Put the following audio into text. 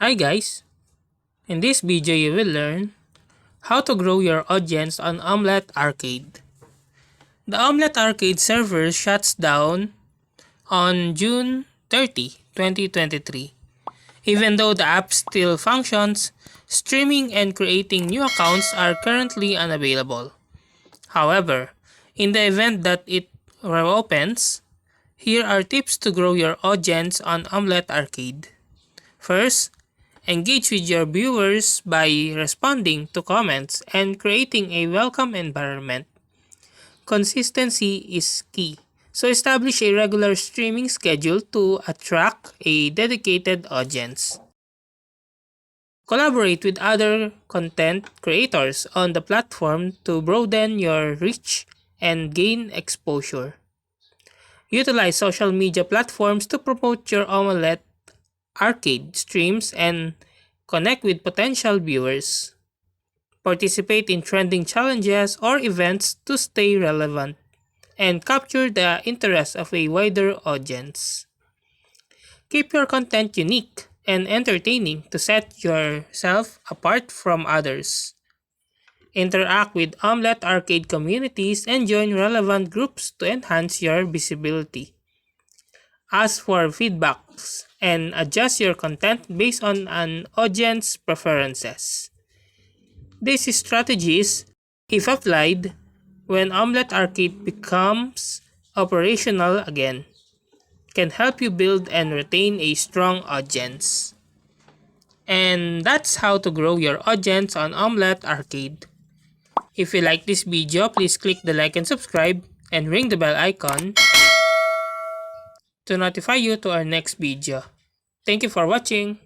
Hi guys! In this video you will learn how to grow your audience on Omlet Arcade. The Omlet Arcade server shuts down on June 30, 2023. Even though the app still functions, streaming and creating new accounts are currently unavailable. However, in the event that it reopens, here are tips to grow your audience on Omlet Arcade. First, engage with your viewers by responding to comments and creating a welcome environment. Consistency is key, so establish a regular streaming schedule to attract a dedicated audience. Collaborate with other content creators on the platform to broaden your reach and gain exposure. Utilize social media platforms to promote your Omelette Arcade streams and connect with potential viewers. Participate in trending challenges or events to stay relevant and capture the interest of a wider audience. Keep your content unique and entertaining to set yourself apart from others. Interact with Omelette Arcade communities and join relevant groups to enhance your visibility. Ask for feedbacks and adjust your content based on an audience preferences. These strategies, if applied, when Omlet Arcade becomes operational again, can help you build and retain a strong audience. And that's how to grow your audience on Omlet Arcade. If you like this video, please click the like and subscribe and ring the bell icon to notify you to our next video. Thank you for watching.